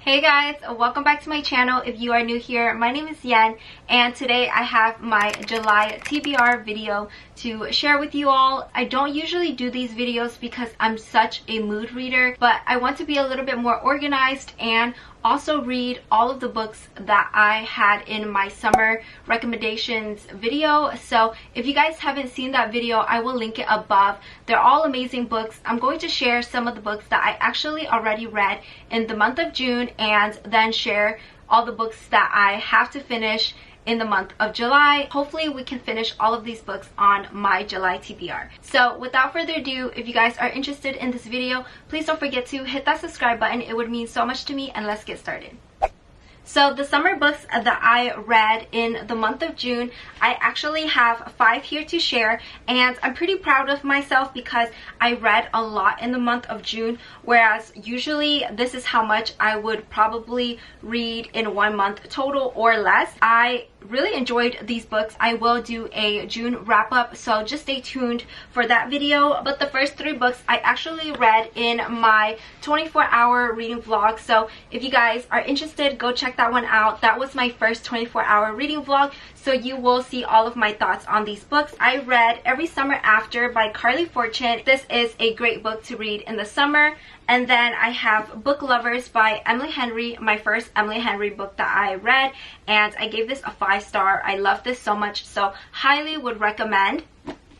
Hey guys, welcome back to my channel. If you are new here, my name is Yen, and today I have my July TBR video to share with you all. I don't usually do these videos because I'm such a mood reader, but I want to be a little bit more organized and also read all of the books that I had in my summer recommendations video. So if you guys haven't seen that video, I will link it above. They're all amazing books. I'm going to share some of the books that I actually already read in the month of June, and then share all the books that I have to finish in the month of July. Hopefully we can finish all of these books on my July TBR. So without further ado, if you guys are interested in this video, please don't forget to hit that subscribe button. It would mean so much to me, and let's get started. So the summer books that I read in the month of June, I actually have 5 here to share, and I'm pretty proud of myself because I read a lot in the month of June, whereas usually this is how much I would probably read in 1 month total or less. I really enjoyed these books. I will do a June wrap up, so just stay tuned for that video. But the first 3 books I actually read in my 24-hour reading vlog, so if you guys are interested, go check that one out. That was my first 24-hour reading vlog, so you will see all of my thoughts on these books. I read Every Summer After by Carley Fortune. This is a great book to read in the summer. And then I have Book Lovers by Emily Henry, my first Emily Henry book that I read, and I gave this a 5-star. I love this so much, so highly would recommend.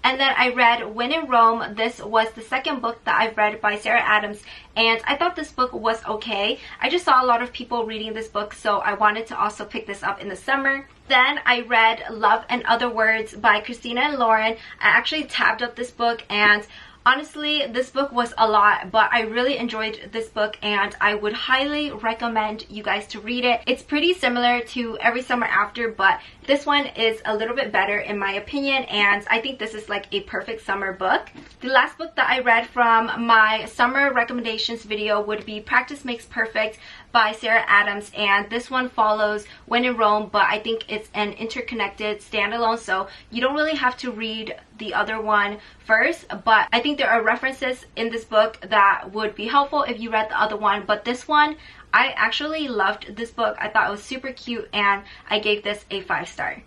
And then I read When in Rome. This was the second book that I've read by Sarah Adams, and I thought this book was okay. I just saw a lot of people reading this book, so I wanted to also pick this up in the summer. Then I read Love and Other Words by Christina and Lauren. I actually tabbed up this book, and honestly, this book was a lot, but I really enjoyed this book, and I would highly recommend you guys to read it. It's pretty similar to Every Summer After, but this one is a little bit better in my opinion, and I think this is like a perfect summer book. The last book that I read from my summer recommendations video would be Practice Makes Perfect by Sarah Adams, and this one follows When in Rome, but I think it's an interconnected standalone, so you don't really have to read the other one first, but I think there are references in this book that would be helpful if you read the other one. But this one, I actually loved this book. I thought it was super cute, and I gave this a 5-star.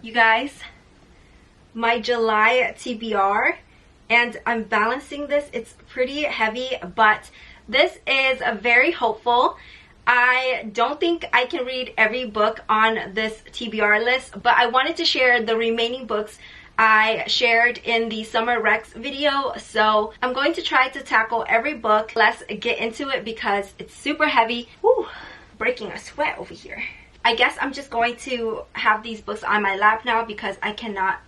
You guys, my July TBR, and I'm balancing this. It's pretty heavy, but this is a very hopeful. I don't think I can read every book on this TBR list, but I wanted to share the remaining books I shared in the summer recs video, so I'm going to try to tackle every book. Let's get into it because it's super heavy. Whew, breaking a sweat over here. I guess I'm just going to have these books on my lap now because I cannot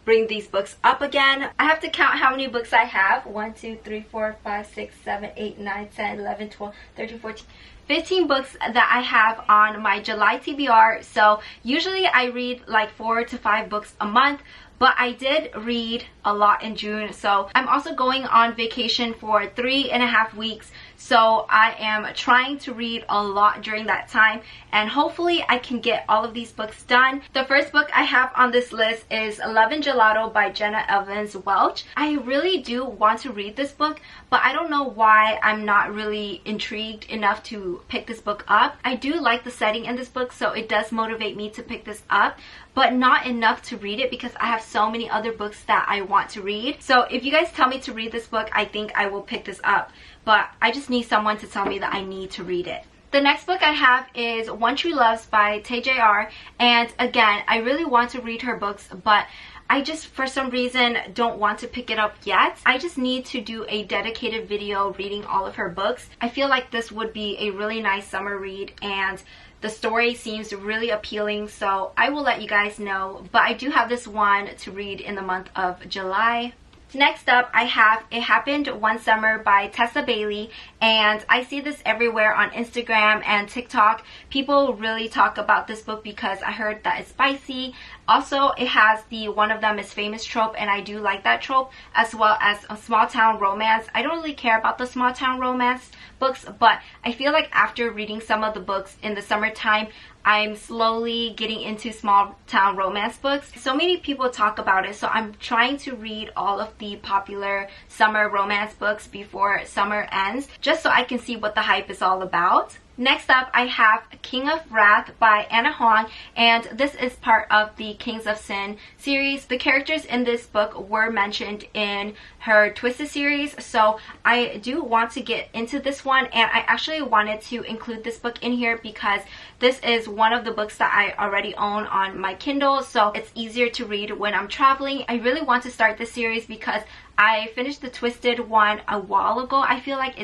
bring these books up again. I have to count how many books I have. 1, 2, 3, 4, 5, 6, 7, 8, 9, 10, 11, 12, 13, 14, 15 books that I have on my July TBR. So usually I read like 4 to 5 books a month, but I did read a lot in June. So I'm also going on vacation for 3.5 weeks. So I am trying to read a lot during that time, and hopefully I can get all of these books done. The first book I have on this list is Love and Gelato by Jenna Evans Welch. I really do want to read this book, but I don't know why I'm not really intrigued enough to pick this book up. I do like the setting in this book, so it does motivate me to pick this up, but not enough to read it because I have so many other books that I want to read. So if you guys tell me to read this book, I think I will pick this up, but I just need someone to tell me that I need to read it. The next book I have is One True Loves by TJR, and again, I really want to read her books, but I just for some reason don't want to pick it up yet. I just need to do a dedicated video reading all of her books. I feel like this would be a really nice summer read, and the story seems really appealing, so I will let you guys know. But I do have this one to read in the month of July. Next up, I have It Happened One Summer by Tessa Bailey, and I see this everywhere on Instagram and TikTok. People really talk about this book because I heard that it's spicy. Also, it has the one of them is famous trope, and I do like that trope, as well as a small town romance. I don't really care about the small town romance books, but I feel like after reading some of the books in the summertime, I'm slowly getting into small town romance books. So many people talk about it, so I'm trying to read all of the popular summer romance books before summer ends, just so I can see what the hype is all about. Next up, I have King of Wrath by Anna Huang, and this is part of the Kings of Sin series. The characters in this book were mentioned in her Twisted series, so I do want to get into this one, and I actually wanted to include this book in here because this is one of the books that I already own on my Kindle, so it's easier to read when I'm traveling. I really want to start this series because I finished the Twisted one a while ago. I feel like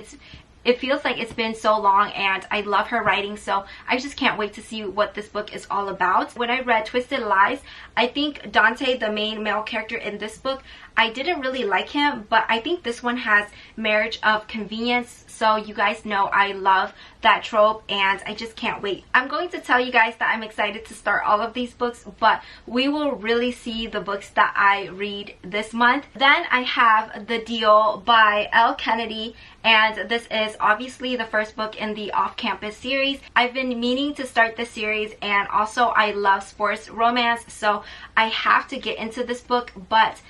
it feels like it's been so long, and I love her writing, so I just can't wait to see what this book is all about. When I read Twisted Lies, I think Dante, the main male character in this book, I didn't really like him, but I think this one has Marriage of Convenience, so you guys know I love that trope, and I just can't wait. I'm going to tell you guys that I'm excited to start all of these books, but we will really see the books that I read this month. Then I have The Deal by Elle Kennedy, and this is obviously the first book in the Off-Campus series. I've been meaning to start this series, and also I love sports romance, so I have to get into this book, but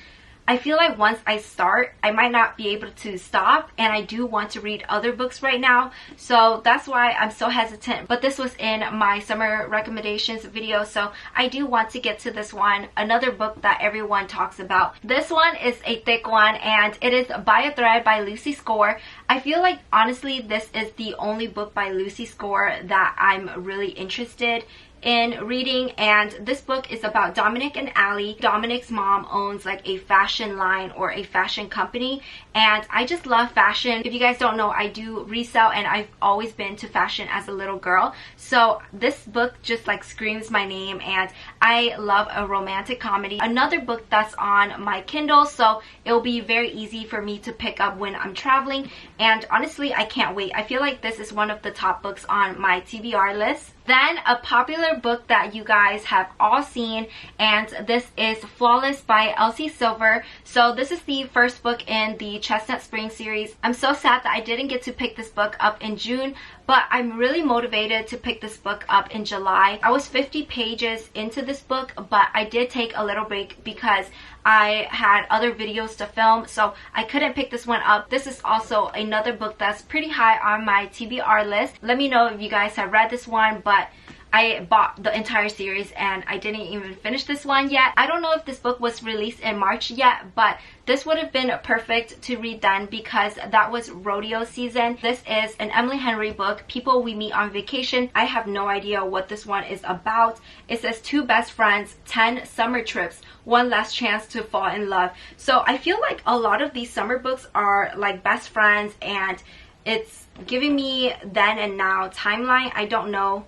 I feel like once I start, I might not be able to stop, and I do want to read other books right now, so that's why I'm so hesitant. But this was in my summer recommendations video, so I do want to get to this one, another book that everyone talks about. This one is a thick one, and it is By a Thread by Lucy Score. I feel like honestly this is the only book by Lucy Score that I'm really interested in reading, and this book is about Dominic and Allie. Dominic's mom owns like a fashion line or a fashion company, and I just love fashion. If you guys don't know, I do resell, and I've always been to fashion as a little girl, so this book just like screams my name, and I love a romantic comedy. Another book that's on my Kindle, so it'll be very easy for me to pick up when I'm traveling, and honestly I can't wait. I feel like this is one of the top books on my TBR list. Then a popular book that you guys have all seen, and this is Flawless by Elsie Silver. So this is the first book in the Chestnut Spring series. I'm so sad that I didn't get to pick this book up in June, but I'm really motivated to pick this book up in July. I was 50 pages into this book, but I did take a little break because I had other videos to film, so I couldn't pick this one up. This is also another book that's pretty high on my TBR list. Let me know if you guys have read this one, but I bought the entire series and I didn't even finish this one yet. I don't know if this book was released in March yet, but this would have been perfect to read then because that was rodeo season. This is an Emily Henry book, People We Meet on Vacation. I have no idea what this one is about. It says 2 best friends, 10 summer trips, 1 last chance to fall in love. So I feel like a lot of these summer books are like best friends, and it's giving me then and now timeline. I don't know.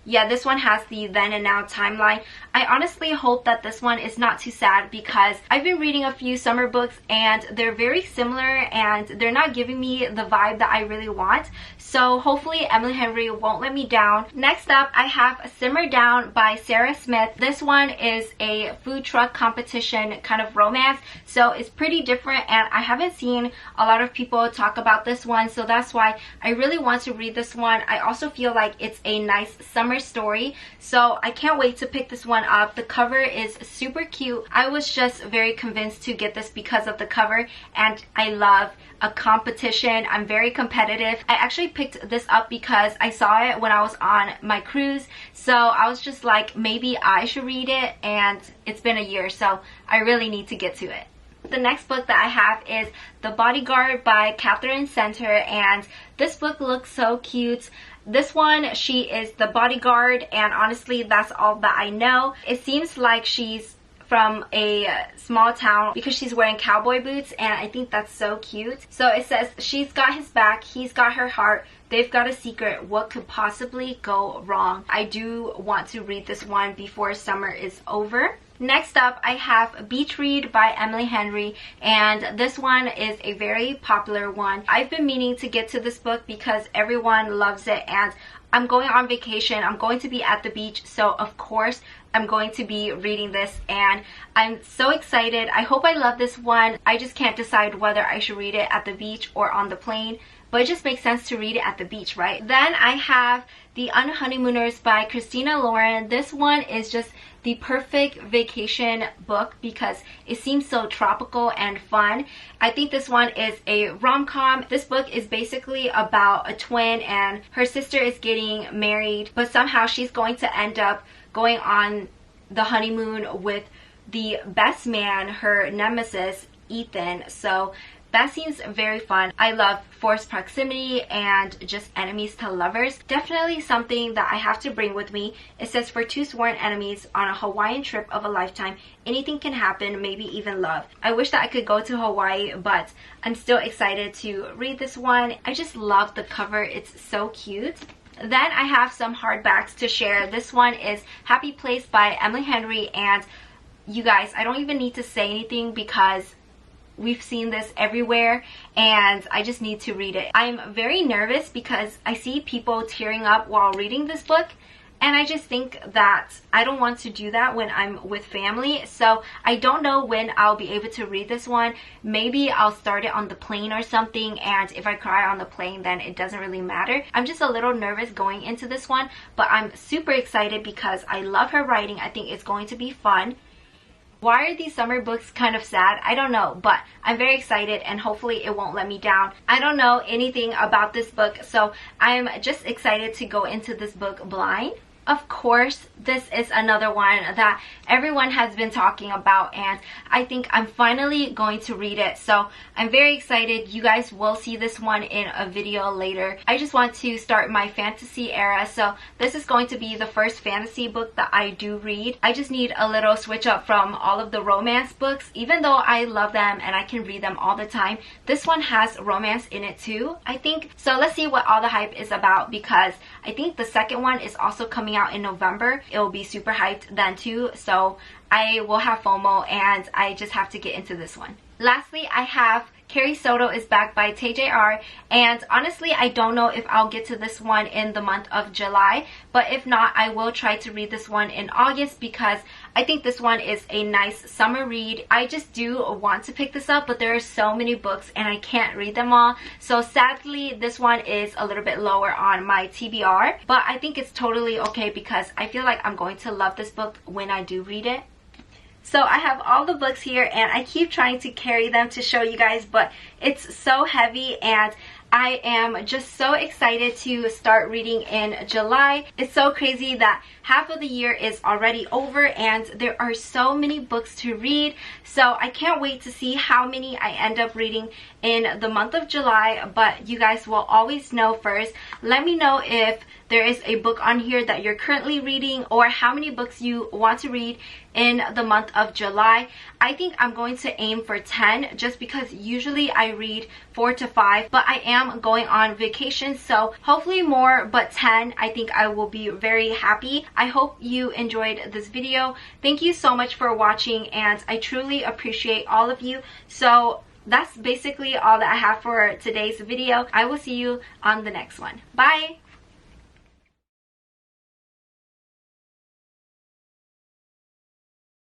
Yeah, this one has the then and now timeline. I honestly hope that this one is not too sad because I've been reading a few summer books and they're very similar and they're not giving me the vibe that I really want. So hopefully Emily Henry won't let me down. Next up, I have Simmer Down by Sarah Smith. This one is a food truck competition kind of romance, so it's pretty different, and I haven't seen a lot of people talk about this one, so that's why I really want to read this one. I also feel like it's a nice summer story, so I can't wait to pick this one up. The cover is super cute. I was just very convinced to get this because of the cover, and I love a competition. I'm very competitive. I actually picked this up because I saw it when I was on my cruise, so I was just like, maybe I should read it, and it's been a year, so I really need to get to it. The next book that I have is The Bodyguard by Catherine Center, and this book looks so cute. This one, she is the bodyguard, and honestly that's all that I know. It seems like she's from a small town because she's wearing cowboy boots, and I think that's so cute. So it says, she's got his back, he's got her heart, they've got a secret, what could possibly go wrong? I do want to read this one before summer is over. Next up, I have Beach Read by Emily Henry, and this one is a very popular one. I've been meaning to get to this book because everyone loves it, and I'm going on vacation. I'm going to be at the beach, so of course I'm going to be reading this, and I'm so excited. I hope I love this one. I just can't decide whether I should read it at the beach or on the plane, but it just makes sense to read it at the beach, right? Then I have The Unhoneymooners by Christina Lauren. This one is just the perfect vacation book because it seems so tropical and fun. I think this one is a rom-com. This book is basically about a twin and her sister is getting married, but somehow she's going to end up going on the honeymoon with the best man, her nemesis, Ethan. So that seems very fun. I love forced proximity and just enemies to lovers. Definitely something that I have to bring with me. It says, for two sworn enemies on a Hawaiian trip of a lifetime, anything can happen, maybe even love. I wish that I could go to Hawaii, but I'm still excited to read this one. I just love the cover. It's so cute. Then I have some hardbacks to share. This one is Happy Place by Emily Henry, and you guys, I don't even need to say anything because we've seen this everywhere and I just need to read it. I'm very nervous because I see people tearing up while reading this book, and I just think that I don't want to do that when I'm with family. So I don't know when I'll be able to read this one. Maybe I'll start it on the plane or something, and if I cry on the plane then it doesn't really matter. I'm just a little nervous going into this one, but I'm super excited because I love her writing. I think it's going to be fun. Why are these summer books kind of sad? I don't know, but I'm very excited and hopefully it won't let me down. I don't know anything about this book, so I'm just excited to go into this book blind. Of course, this is another one that everyone has been talking about, and I think I'm finally going to read it. So I'm very excited. You guys will see this one in a video later. I just want to start my fantasy era, so this is going to be the first fantasy book that I do read. I just need a little switch up from all of the romance books. Even though I love them and I can read them all the time, this one has romance in it too, I think. So let's see what all the hype is about, because I think the second one is also coming out in November. It will be super hyped then too, so I will have FOMO and I just have to get into this one. Lastly, I have Carrie Soto is Back by TJR, and honestly I don't know if I'll get to this one in the month of July, but if not, I will try to read this one in August because I think this one is a nice summer read. I just do want to pick this up, but there are so many books and I can't read them all, so sadly this one is a little bit lower on my TBR, but I think it's totally okay because I feel like I'm going to love this book when I do read it. So I have all the books here and I keep trying to carry them to show you guys, but it's so heavy and I am just so excited to start reading in July. It's so crazy that half of the year is already over and there are so many books to read. So I can't wait to see how many I end up reading in the month of July, but you guys will always know first. Let me know if there is a book on here that you're currently reading or how many books you want to read in the month of July. I think I'm going to aim for 10 just because usually I read 4 to 5, but I am going on vacation, so hopefully more, but 10 I think I will be very happy. I hope you enjoyed this video. Thank you so much for watching and I truly appreciate all of you. So that's basically all that I have for today's video. I will see you on the next one. Bye!